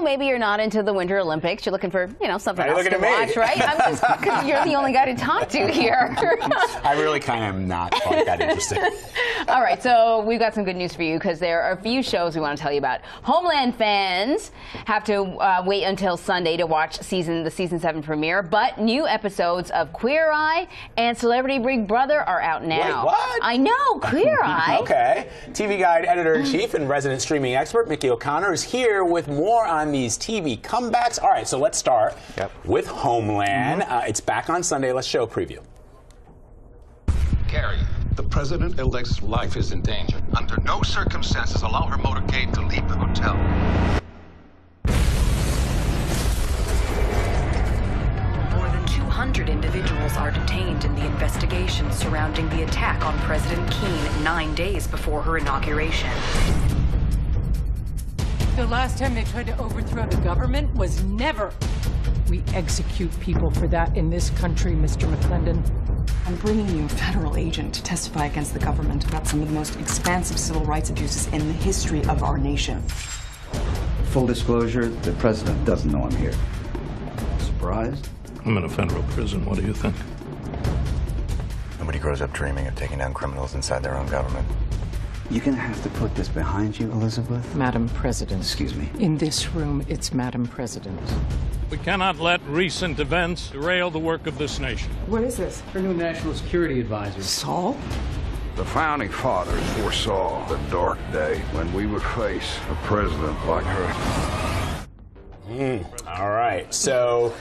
maybe you're not into the Winter Olympics. You're looking for, something else to watch, me? right? I'm just, because you're the only guy to talk to here. I really kind of am not quite that interested. All right, so we've got some good news for you because there are a few shows we want to tell you about. Homeland fans have to wait until Sunday to watch the season 7 premiere, but new episodes of Queer Eye and Celebrity Big Brother are out now. Wait, what? I know, Queer Eye. Okay. TV Guide editor-in-chief and resident streaming expert Mickey O'Connor is here with more on these TV comebacks. All right, so let's start with Homeland. It's back on Sunday. Let's show a preview. Carrie, the president-elect's life is in danger. Under no circumstances allow her motorcade to leave the hotel. More than 200 individuals are detained in the investigation surrounding the attack on President Keane 9 days before her inauguration. The last time they tried to overthrow the government was never. We execute people for that in this country, Mr. McClendon. I'm bringing you a federal agent to testify against the government about some of the most expansive civil rights abuses in the history of our nation. Full disclosure, the president doesn't know I'm here. Surprised? I'm in a federal prison. What do you think? Nobody grows up dreaming of taking down criminals inside their own government. You're gonna have to put this behind you, Elizabeth. Madam President. Excuse me. In this room, it's Madam President. We cannot let recent events derail the work of this nation. What is this? Her new national security advisor. Saul? The founding fathers foresaw the dark day when we would face a president like her. All right, so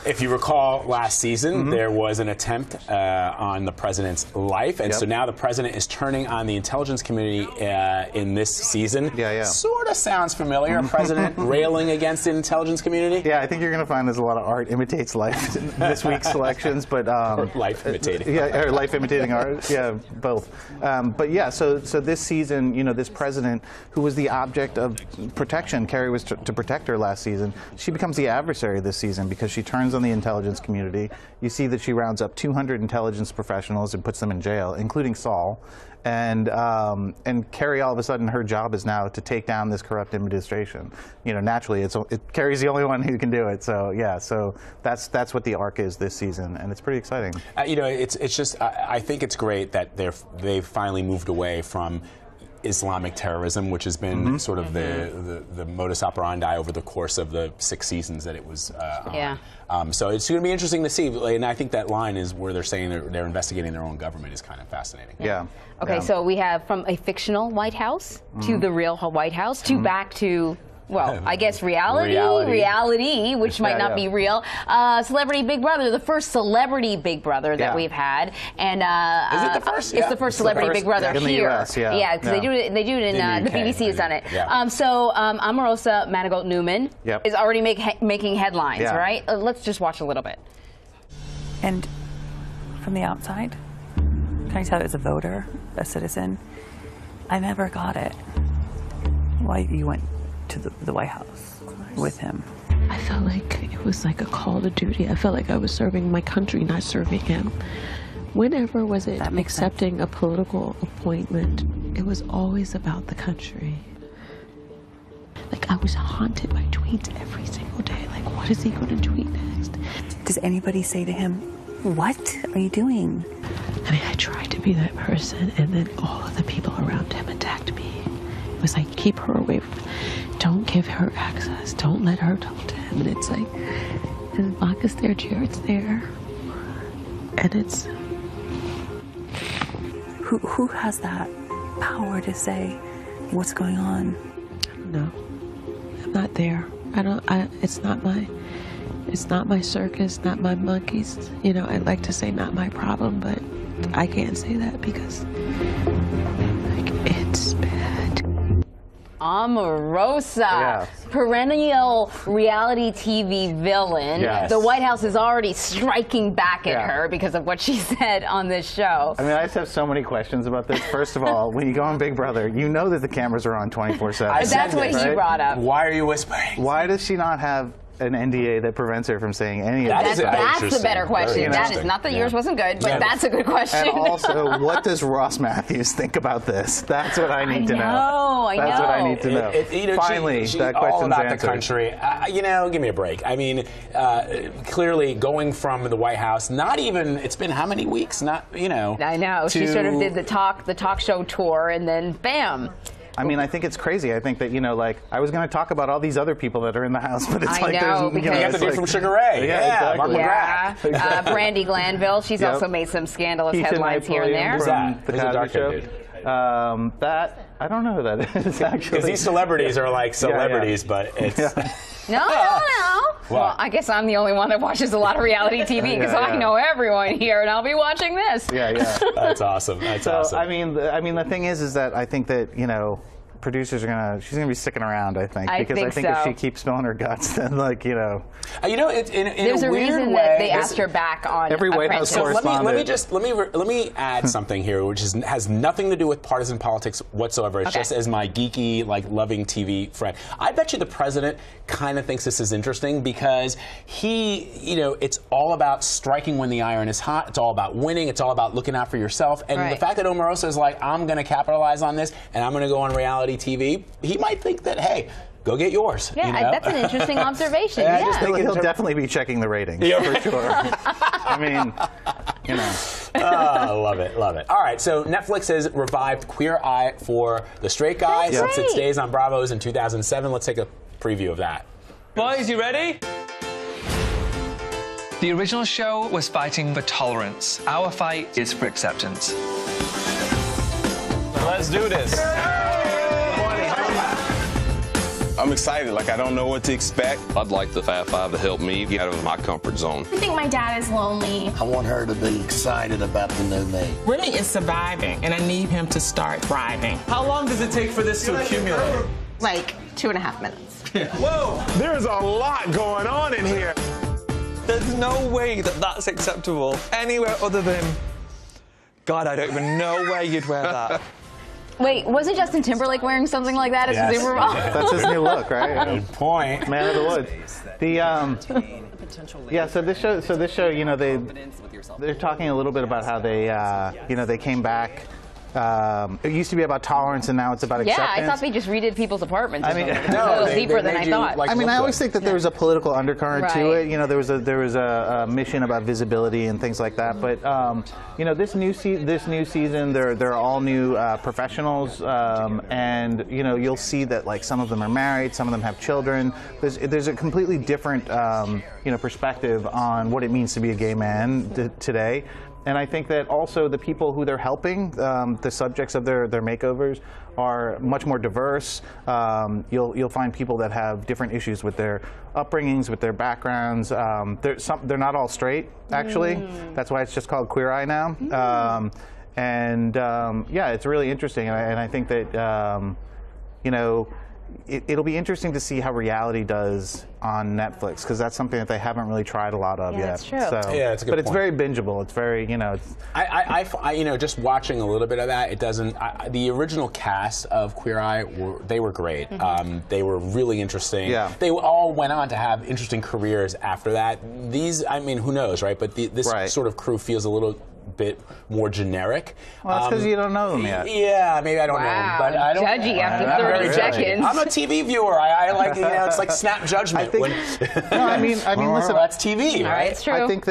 if you recall last season, there was an attempt on the president's life, and so now the president is turning on the intelligence community in this season. Sort of sounds familiar, a president railing against the intelligence community. Yeah, I think you're going to find there's a lot of art imitates life in this week's selections, but or life imitating. Yeah, or life imitating art. Yeah, both. But yeah, so this season, this president who was the object of protection, Carrie was to protect her last season. She becomes the adversary this season because she turns on the intelligence community. You see that she rounds up 200 intelligence professionals and puts them in jail, including Saul. And Carrie, all of a sudden, her job is now to take down this corrupt administration. Naturally, Carrie's the only one who can do it. So yeah, so that's what the arc is this season, and it's pretty exciting. It's just I think it's great that they've finally moved away from Islamic terrorism, which has been sort of the modus operandi over the course of the 6 seasons that it was on. So it's going to be interesting to see, and I think that line is where they're saying they're investigating their own government is kind of fascinating. Okay, so we have from a fictional White House to the real White House to back to, well, I guess reality, which might not be real. Celebrity Big Brother, the first Celebrity Big Brother that we've had, and is it the first? It's the first Celebrity Big Brother in here. The US, because they do it in the BBC has done it. So Omarosa Manigault Newman is already making headlines, right? Let's just watch a little bit. And from the outside, can I tell you as a voter, a citizen, I never got it. Why you went to the White House with him? I felt like it was like a call to duty. I felt like I was serving my country, not serving him. Whenever was it accepting a political appointment, it was always about the country. Like I was haunted by tweets every single day. Like, what is he going to tweet next? Does anybody say to him, what are you doing? I mean, I tried to be that person, and then all of the people around him attacked me. It was like, keep her away from, don't give her access, don't let her talk to him. And it's like, his vodka's there, Jared's there, and it's... Who has that power to say what's going on? I don't know. I'm not there. It's not my circus, not my monkeys. I'd like to say not my problem, but I can't say that because, it's bad. Omarosa, perennial reality TV villain. The White House is already striking back at her because of what she said on this show. I mean, I just have so many questions about this. First of all, when you go on Big Brother, you know that the cameras are on 24/7. That's what you brought up. Why are you whispering? Why does she not have an NDA that prevents her from saying any of That's this. the better question. That is not that yours wasn't good, but that's a good question. And also, what does Ross Matthews think about this? That's what I need to know. That's what I need to know. Finally, that question's all about answered. the country. Give me a break. I mean, clearly going from the White House, not even, it's been how many weeks? I know. She sort of did the talk show tour, and then bam. I mean, I think it's crazy. I think that, I was going to talk about all these other people that are in the House, but it's I like know, there's, You have to do from Sugar Ray. Yeah, exactly. Mark McGrath. Brandi Glanville. She's also made some scandalous headlines here and there. Who's that? The Cosby Show. That, I don't know who that is, actually. Because these celebrities are like celebrities, but it's... No. Well, I guess I'm the only one that watches a lot of reality TV because I know everyone here, and I'll be watching this. That's awesome. That's awesome. I mean, the thing is that I think that, producers are she's gonna be sticking around, I think, because I think if she keeps spilling her guts, then in there's a reason that they asked her back on every White House correspondent. Let me add something here, which has nothing to do with partisan politics whatsoever. It's just as my geeky, loving TV friend. I bet you the president kind of thinks this is interesting because he, it's all about striking when the iron is hot. It's all about winning. It's all about looking out for yourself. And the fact that Omarosa is like, I'm going to capitalize on this and I'm going to go on reality TV, he might think that, hey, go get yours. Yeah, that's an interesting observation. I just think he'll definitely be checking the ratings, for sure. I mean, love it. All right, so Netflix has revived Queer Eye for the straight guy since its days on Bravo's in 2007. Let's take a preview of that. Boys, you ready? The original show was fighting for tolerance. Our fight is for acceptance. Let's do this. I'm excited. I don't know what to expect. I'd like the Fab Five to help me get out of my comfort zone. I think my dad is lonely. I want her to be excited about the new me. Willie is surviving, and I need him to start thriving. How long does it take for this to accumulate? 2.5 minutes. Whoa! There's a lot going on in here. There's no way that that's acceptable anywhere other than... God, I don't even know where you'd wear that. Wait, wasn't Justin Timberlake wearing something like that at Super Bowl? That's his new look, right? Good point. Man of the Woods. So this show, they're talking a little bit about how they came back. It used to be about tolerance, and now it's about acceptance. Yeah, I thought they just redid people's apartments. I mean, it's a little deeper than I thought. I always think that there was a political undercurrent to it. There was a mission about visibility and things like that. But this new season, they're all new professionals, and you'll see that some of them are married, some of them have children. There's a completely different perspective on what it means to be a gay man today. And I think that also the people who they're helping, the subjects of their makeovers, are much more diverse. You'll find people that have different issues with their upbringings, with their backgrounds. They're not all straight, actually. That's why it's just called Queer Eye now. It's really interesting, and I think that it'll be interesting to see how reality does on Netflix, because that's something that they haven't really tried a lot of yet. That's true. So, it's a good but it's point. very bingeable. It's very, just watching a little bit of that, it doesn't. The original cast of Queer Eye they were great. They were really interesting. Yeah. They all went on to have interesting careers after that. These, who knows, right? But this sort of crew feels a little bit more generic. Well, that's because you don't know them yet. Yeah, maybe I don't know them, but I don't. Judgy after 30 seconds. I'm a TV viewer. I like, it's like snap judgment. Listen, that's TV, right? It's true. I think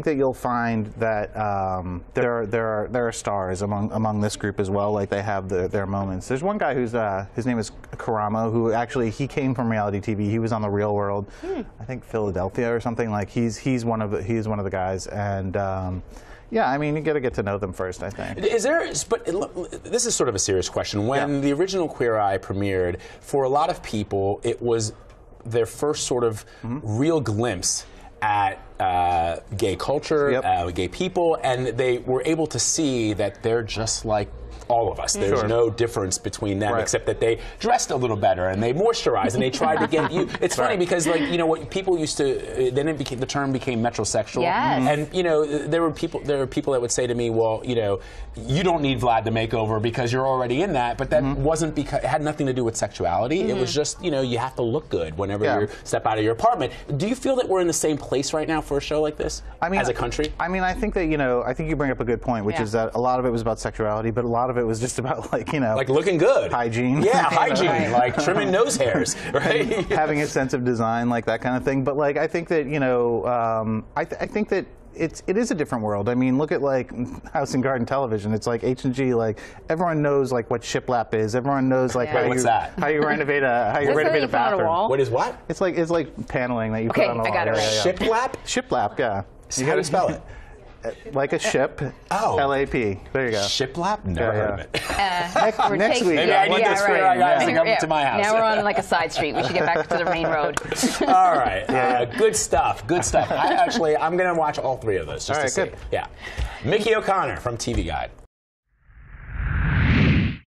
that you'll find that there are stars among this group as well. Like, they have their moments. There's one guy who's his name is Karamo, who actually he came from reality TV. He was on The Real World, I think Philadelphia or something. Like, he's one of the guys, and you got to get to know them first, I think. But this is sort of a serious question. When the original Queer Eye premiered, for a lot of people, it was their first sort of real glimpse at gay culture, gay people, and they were able to see that they're just like all of us. There's no difference between them except that they dressed a little better and they moisturized and they tried to get you. It's funny because, like, you know, what people used to, then it became, the term became metrosexual. Yes. And, you know, there were people that would say to me, well, you know, you don't need Vlad to make over because you're already in that. But that wasn't because, it had nothing to do with sexuality. It was just, you know, you have to look good whenever you step out of your apartment. Do you feel that we're in the same place right now for a show like this, as a country? I mean, I think that, you know, I think you bring up a good point, which is that a lot of it was about sexuality, but a lot of it was just about, like, you know, like looking good, hygiene. Yeah, hygiene, like trimming nose hairs, right? Having a sense of design, like that kind of thing. But, like, I think that, you know, I think that it is a different world. I mean, look at, like, House and Garden television. It's like H&G. Like, everyone knows, like, what shiplap is. Everyone knows, like, how you renovate a bathroom. What is what? It's like paneling that you put on a wall. I got it right. Shiplap? Shiplap, yeah. So how do you spell it? Like a ship. Oh. L-A-P. There you go. Never heard of it. Next week. Maybe I need to swear I got to come to my house. Now we're on like a side street. We should get back to the main road. All right. Good stuff. Good stuff. I'm going to watch all three of those just to see. Good. Yeah. Mickey O'Connor from TV Guide.